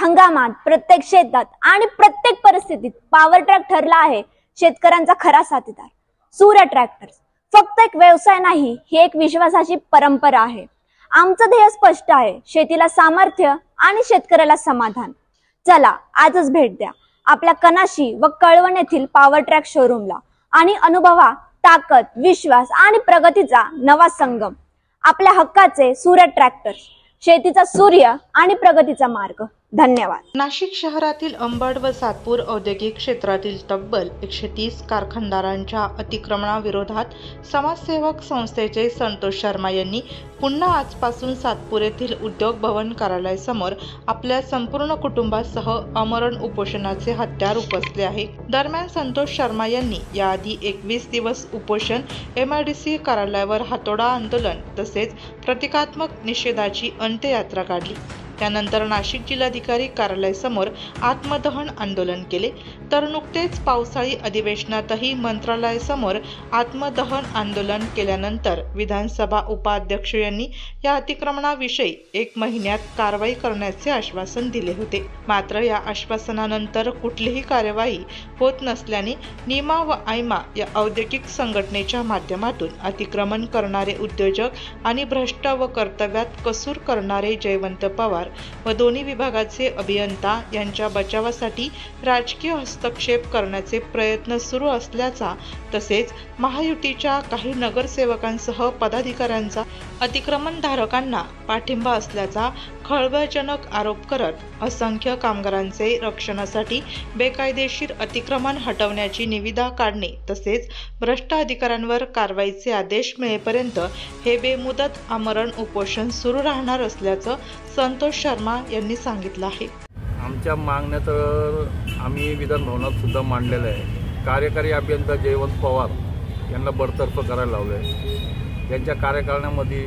हंगामात, प्रत्येक शेतात आणि प्रत्येक परिस्थितीत पॉवर ट्रॅक ठरला आहे शेतकऱ्यांचा खरा साथीदार। सूर्य ट्रॅक्टर्स फक्त एक व्यवसाय नाही, ही एक विश्वासाची परंपरा आहे। आमचं ध्येय स्पष्ट आहे, शेतीला सामर्थ्य आणि शेतकऱ्याला समाधान। चला आजच भेट द्या आपल्या कनाशी व कळवण येथील पॉवर ट्रॅक शोरूमला आणि अनुभवा ताकद, विश्वास आणि प्रगतीचा नवा संगम। आपल्या हक्काचे सूर्य ट्रॅक्टर्स, शेतीचा सूर्य आणि प्रगतीचा मार्ग। धन्यवाद। नाशिक शहरातील अंबड व सातपूर औद्योगिक क्षेत्रातील तब्बल 130 कारखानदारांच्या अतिक्रमणाविरोधात समाजसेवक संस्थेचे संतोष शर्मा यांनी पुन्हा आजपासून सातपूर येथील उद्योग भवन कार्यालयासमोर आपल्या संपूर्ण कुटुंबासह आमरण उपोषणाचे हत्यार उपसले आहे। दरम्यान संतोष शर्मा यांनी याआधी 21 दिवस उपोषण, MIDC कार्यालयावर हातोडा आंदोलन तसेच प्रतिकात्मक निषेधाची अंत्ययात्रा काढली। त्यानंतर नाशिक जिल्हाधिकारी कार्यालयासमोर आत्मदहन आंदोलन केले, तर नुकतेच पावसाळी अधिवेशनातही मंत्रालयासमोर आत्मदहन आंदोलन केल्यानंतर विधानसभा उपाध्यक्ष यांनी या अतिक्रमणाविषयी 1 महिन्यात कारवाई करण्याचे आश्वासन दिले होते। मात्र या आश्वासनानंतर कुठलीही कार्यवाही होत नसल्याने नीमा व आयमा या औद्योगिक संघटनेच्या माध्यमातून अतिक्रमण करणारे उद्योजक आणि भ्रष्ट व कर्तव्यात कसूर करणारे जयवंत पवार व दोन्ही विभागाचे अभियंता यांच्या बचावासाठी राजकीय हस्तक्षेप करण्याचे प्रयत्न सुरू असल्याचा, तसेच महायुतीच्या काही नगरसेवकांसह पदाधिकाऱ्यांचा अतिक्रमणधारकांना पाठिंबा असल्याचा खळबळजनक आरोप करत असंख्य कामगारांचे रक्षणासाठी बेकायदेशीर अतिक्रमण हटवण्याची निविदा काढणे तसेच भ्रष्ट अधिकाऱ्यांवर कारवाईचे आदेश मिळेपर्यंत हे बेमुदत आमरण उपोषण सुरू राहणार असल्याचं संतोष शर्मा यांनी सांगितलं आहे। आमच्या मागण्या तर आम्ही विधान भवनात सुद्धा मांडलेल्या आहे। कार्यकारी अभियंता जयवंत पवार यांना बडतर्फ करायला लावलं आहे। त्यांच्या कार्यकाळामध्ये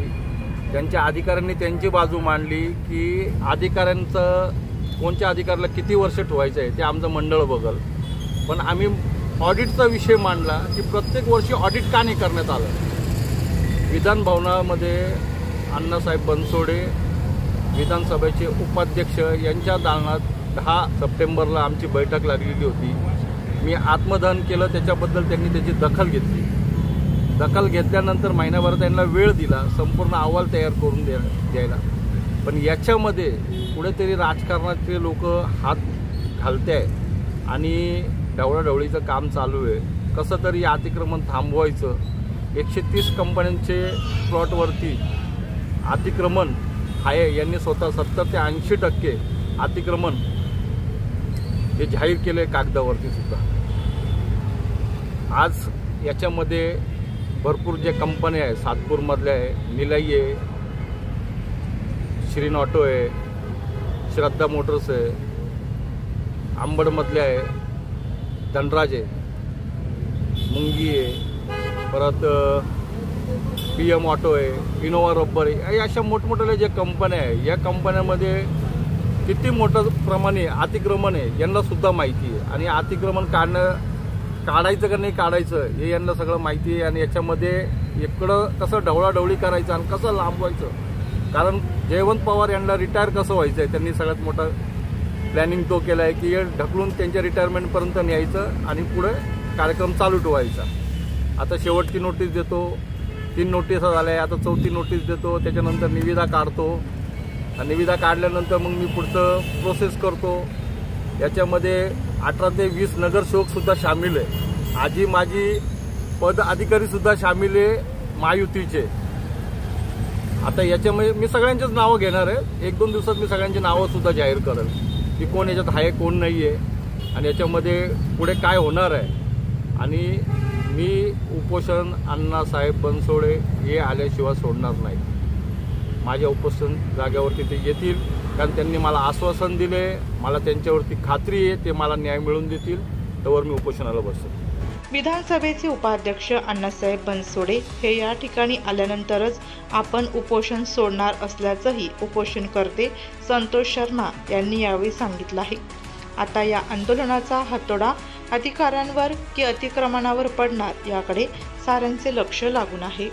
त्यांच्या अधिकाऱ्यांनी त्यांची बाजू मांडली की अधिकाऱ्यांचं कोणत्या अधिकाऱ्याला किती वर्ष ठेवायचं आहे ते आमचं मंडळ बघल, पण आम्ही ऑडिटचा विषय मांडला की प्रत्येक वर्षी ऑडिट का नाही करण्यात आलं। विधान भवनामध्ये अण्णासाहेब बनसोडे विधानसभेचे उपाध्यक्ष यांच्या दालनात 10 सप्टेंबरला आमची बैठक लागलेली होती। मी आत्मदहन केलं, त्याच्याबद्दल त्यांनी त्याची दखल घेतली। दखल घेतल्यानंतर महिनाभर त्यांना वेळ दिला संपूर्ण अहवाल तयार करून द्यायला, पण याच्यामध्ये कुठेतरी राजकारणाचे लोक हात घालते आहे आणि ढवळाढवळीचं काम चालू आहे। कसं तरी अतिक्रमण थांबवायचं। 130 कंपन्यांचे प्लॉटवरती अतिक्रमण आहे, यांनी स्वतः 70 ते 80% अतिक्रमण हे जाहीर केले कागदावरती सुद्धा। आज याच्यामध्ये भरपूर जे कंपन्या आहे, सातपूरमधल्या आहे, निलाई आहे, श्रीन ऑटो आहे, श्रद्धा मोटर्स आहे, अंबडमधल्या आहे, धनराज आहे, मुंगी आहे, परत PM ऑटो आहे, इनोवा रब्बर आहे, अशा मोठमोठ्या ज्या कंपन्या आहे, या कंपन्यांमध्ये किती मोठं प्रमाणे अतिक्रमण आहे यांना सुद्धा माहिती आहे आणि अतिक्रमण काढायचं का नाही काढायचं हे यांना सगळं माहिती आहे। आणि याच्यामध्ये इकडं कसं ढवळाढवळी करायचं आणि कसं लांबवायचं, कारण जयवंत पवार यांना रिटायर कसं व्हायचं आहे त्यांनी सगळ्यात मोठा प्लॅनिंग तो केला आहे की ढकलून त्यांच्या रिटायरमेंटपर्यंत न्यायचं आणि पुढे कार्यक्रम चालू ठेवायचा। आता शेवटची नोटीस देतो, 3 नोटीस झाल्या, आता 4थी नोटीस देतो, त्याच्यानंतर निविदा काढतो। निविदा काढल्यानंतर मग मी पुढचं प्रोसेस करतो। याच्यामध्ये 18 ते 20 नगरसेवकसुद्धा सामील आहे, आजी माजी पद अधिकारीसुद्धा सामील आहे महायुतीचे। आता याच्यामध्ये मी सगळ्यांचीच नावं घेणार आहे, 1-2 दिवसात मी सगळ्यांची नावंसुद्धा जाहीर करेल की कोण याच्यात आहे कोण नाही आहे आणि याच्यामध्ये पुढे काय होणार आहे। आणि मी उपोषण अण्णासाहेब बनसोडे हे आल्याशिवाय सोडणार नाही। माझ्या उपोषण जागेवरती ते येतील, कारण त्यांनी मला आश्वासन दिले, मला त्यांच्यावरती खात्री आहे ते मला न्याय मिळवून देतील, त्यावर मी उपोषणाला बसतो। विधानसभेचे उपाध्यक्ष अण्णासाहेब बनसोडे हे या ठिकाणी आल्यानंतरच आपण उपोषण सोडणार असल्याचंही उपोषणकर्ते संतोष शर्मा यांनी यावेळी सांगितलं आहे। आता या आंदोलनाचा हातोडा अधिकाऱ्यांवर की अतिक्रमणावर पडणार याकडे साऱ्यांचे लक्ष लागून आहे।